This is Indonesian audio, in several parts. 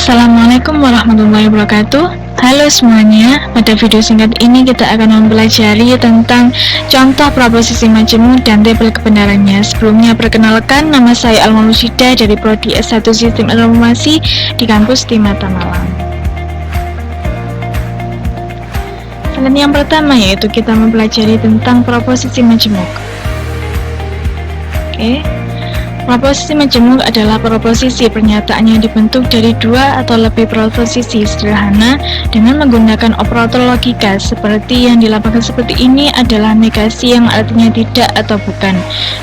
Assalamualaikum warahmatullahi wabarakatuh. Halo semuanya, pada video singkat ini kita akan mempelajari tentang contoh proposisi majemuk dan tabel kebenarannya. Sebelumnya perkenalkan, nama saya Alma Lusida dari Prodi S1 Sistem Informasi di kampus di Mata Malang. Slide yang pertama yaitu kita mempelajari tentang proposisi majemuk. Proposisi majemuk adalah proposisi pernyataan yang dibentuk dari dua atau lebih proposisi sederhana dengan menggunakan operator logika. Seperti yang di lapangan seperti ini adalah negasi yang artinya tidak atau bukan,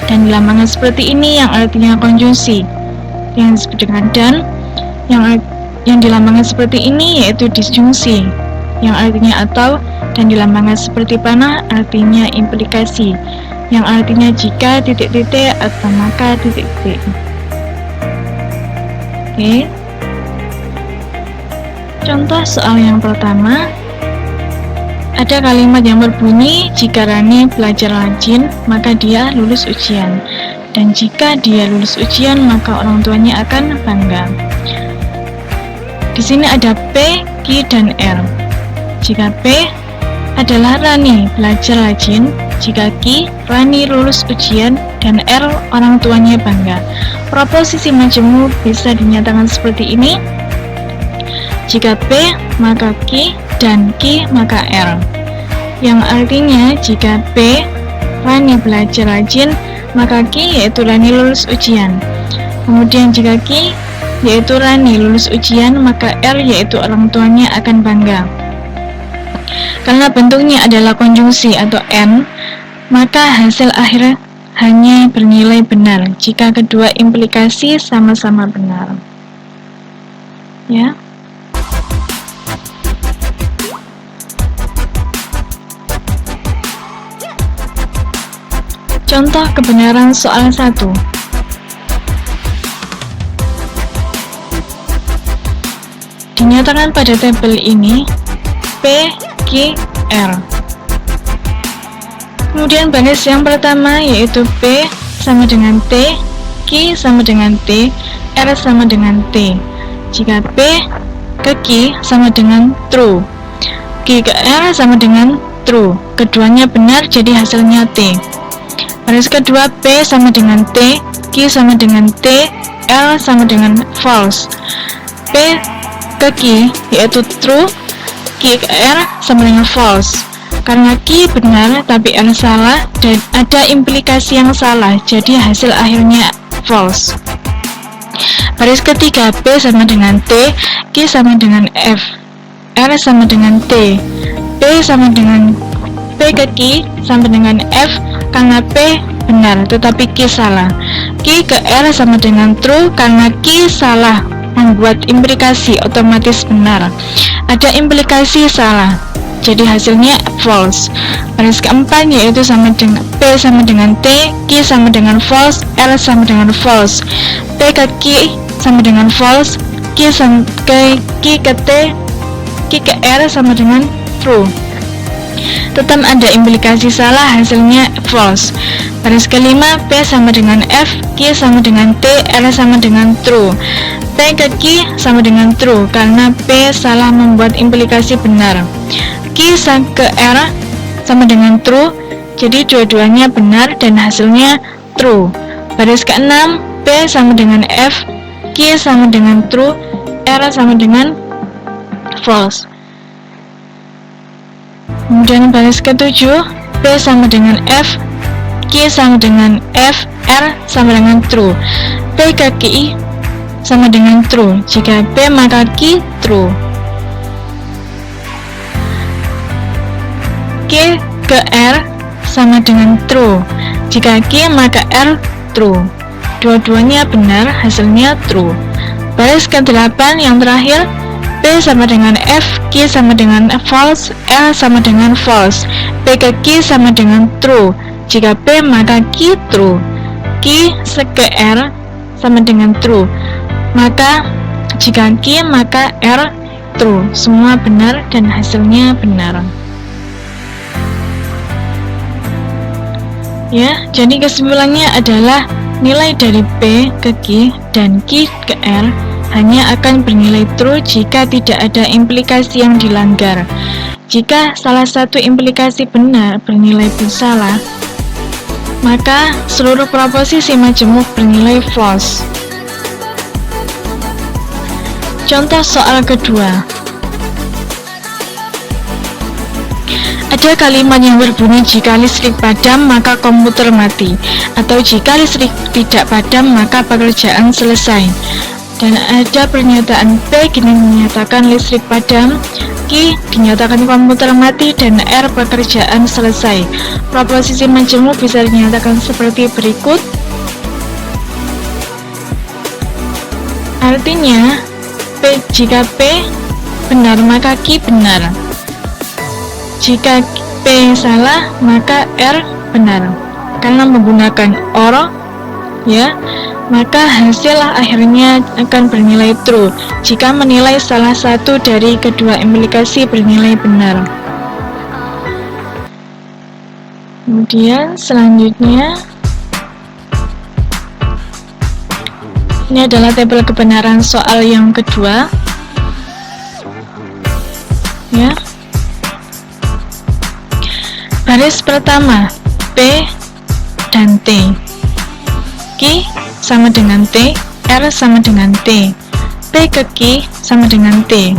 dan di lapangan seperti ini yang artinya konjungsi yang disebut dengan dan, yang di lapangan seperti ini yaitu disjungsi yang artinya atau, dan di lapangan seperti panah artinya implikasi yang artinya jika titik-titik atau maka titik-titik. Contoh soal yang pertama, ada kalimat yang berbunyi, jika Rani belajar rajin maka dia lulus ujian, dan jika dia lulus ujian maka orang tuanya akan bangga. Di sini ada P, Q, dan R. Jika P adalah Rani belajar rajin, jika Q, Rani lulus ujian, dan R, orang tuanya bangga. Proposisi majemuk bisa dinyatakan seperti ini. Jika P, maka Q, dan Q, maka R. Yang artinya jika P, Rani belajar rajin, maka Q yaitu Rani lulus ujian. Kemudian jika Q yaitu Rani lulus ujian, maka R yaitu orang tuanya akan bangga. Karena bentuknya adalah konjungsi atau N, maka hasil akhir hanya bernilai benar jika kedua implikasi sama-sama benar. Contoh kebenaran soal 1. Dinyatakan pada tabel ini P, Q, R. Kemudian baris yang pertama yaitu P sama dengan T, Q sama dengan T, R sama dengan T. Jika P ke Q sama dengan true, Q ke R sama dengan true, keduanya benar jadi hasilnya T. Baris kedua P sama dengan T, Q sama dengan T, R sama dengan false. P ke Q yaitu true, Q ke R sama dengan false. Karena Q benar tapi R salah dan ada implikasi yang salah, jadi hasil akhirnya false. Baris ketiga P sama dengan T, Q sama dengan F, R sama dengan T. P ke Q sama dengan F karena P benar tetapi Q salah. Q ke R sama dengan true karena Q salah membuat implikasi otomatis benar. Ada implikasi salah, jadi hasilnya false. Baris keempat yaitu sama dengan P sama dengan T, Q sama dengan false, R sama dengan false. P ke Q sama dengan false, Q ke T, Q ke R sama dengan true. Tetap ada implikasi salah, hasilnya false. Baris kelima P sama dengan F, Q sama dengan T, R sama dengan true. P ke Q sama dengan true karena P salah membuat implikasi benar. Q ke R sama dengan true, jadi dua-duanya benar dan hasilnya true. Baris ke-6 P sama dengan F, Q sama dengan true, R sama dengan false. Kemudian baris ke-7 P sama dengan F, Q sama dengan F, R sama dengan true. P ke Q sama dengan true, jika P maka Q true. Q ke R sama dengan true, jika Q maka R true. Dua-duanya benar, hasilnya true. Baris ke-8 yang terakhir P sama dengan F, Q sama dengan false, R sama dengan false. P ke Q sama dengan true, jika P maka Q true. Q ke R sama dengan true, maka jika Q maka R true. Semua benar dan hasilnya benar. Jadi kesimpulannya adalah nilai dari P ke Q dan Q ke R hanya akan bernilai true jika tidak ada implikasi yang dilanggar. Jika salah satu implikasi benar bernilai salah, maka seluruh proposisi majemuk bernilai false. Contoh soal kedua. Ada kalimat yang berbunyi jika listrik padam maka komputer mati, atau jika listrik tidak padam maka pekerjaan selesai. Dan ada pernyataan P gini menyatakan listrik padam, Q dinyatakan komputer mati, dan R pekerjaan selesai. Proposisi majemuk bisa dinyatakan seperti berikut. Artinya, jika P benar maka Q benar. Jika P salah maka R benar. Karena menggunakan OR, ya, maka hasil akhirnya akan bernilai true jika menilai salah satu dari kedua implikasi bernilai benar. Kemudian selanjutnya, ini adalah tabel kebenaran soal yang kedua, ya. Baris pertama, P dan T. Q sama dengan T, R sama dengan T. P ke Q sama dengan T.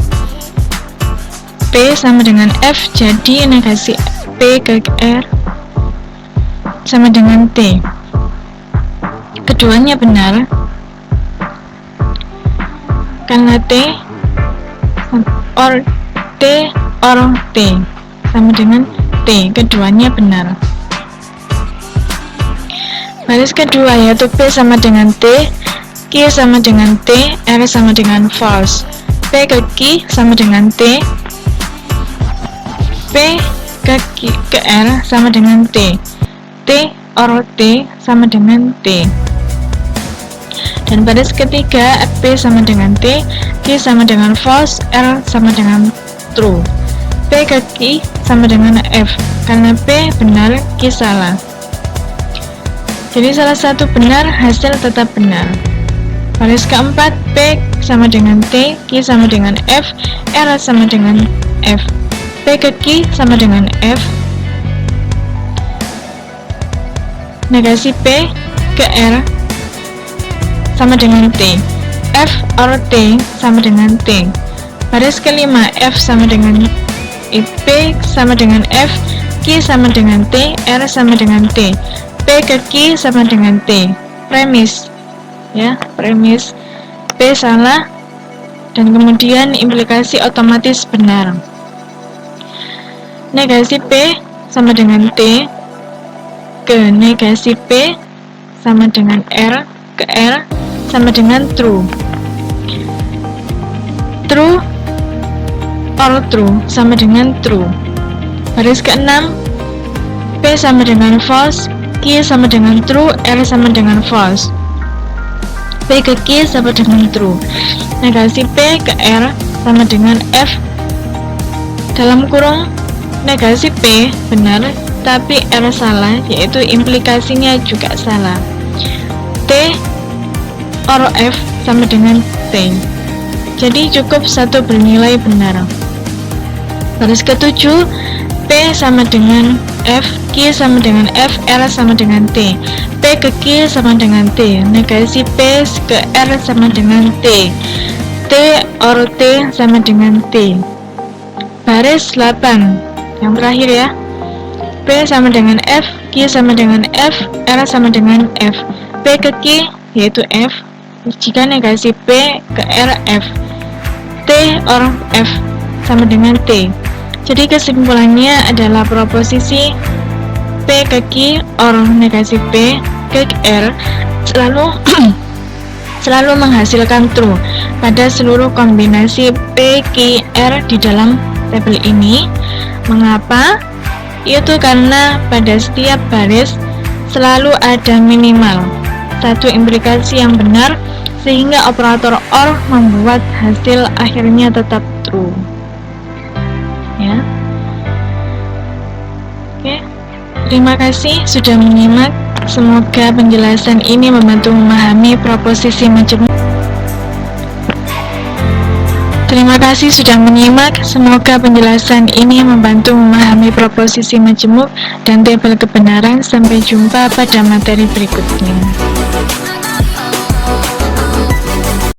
P sama dengan F, jadi negasi P ke R sama dengan T. Keduanya benar, karena T or T or T sama dengan T, keduanya benar. Baris kedua yaitu P sama dengan T, Q sama dengan T, R sama dengan false. P ke Q sama dengan T, P ke Q ke R sama dengan T, T or T sama dengan T. Dan baris ketiga P sama dengan T, Q sama dengan false, R sama dengan true. P ke Q sama dengan F, karena P benar, Q salah. Jadi salah satu benar, hasil tetap benar. Baris keempat, P sama dengan T, Q sama dengan F, R sama dengan F. P ke Q sama dengan F, negasi P ke R sama dengan T. F or T sama dengan T. Baris kelima, F sama dengan P sama dengan F, Q sama dengan T, R sama dengan T. P ke Q sama dengan T. Premis, ya, premis. P salah, dan kemudian implikasi otomatis benar. Negasi P sama dengan T ke negasi P sama dengan R ke R sama dengan true. True or true sama dengan true. Baris ke-6, P sama dengan false, Q sama dengan true, R sama dengan false. P ke Q sama dengan true. Negasi P ke R sama dengan F, dalam kurung negasi P benar tapi R salah, yaitu implikasinya juga salah. T or F sama dengan T, jadi cukup satu bernilai benar. Baris ke-7, P sama dengan F, Q sama dengan F, R sama dengan T. P ke Q sama dengan T, negasi P ke R sama dengan T. T or T sama dengan T. Baris 8, yang terakhir ya. P sama dengan F, Q sama dengan F, R sama dengan F. P ke Q yaitu F, jika negasi P ke R F. T or F sama dengan T. Jadi kesimpulannya adalah proposisi P ke Q or negasi P ke R selalu menghasilkan true pada seluruh kombinasi P, Q, R di dalam tabel ini. Mengapa? Itu karena pada setiap baris selalu ada minimal satu implikasi yang benar, sehingga operator OR membuat hasil akhirnya tetap true. Ya. Oke. Terima kasih sudah menyimak. Semoga penjelasan ini membantu memahami proposisi majemuk. Terima kasih sudah menyimak. Semoga penjelasan ini membantu memahami proposisi majemuk dan tabel kebenaran. Sampai jumpa pada materi berikutnya.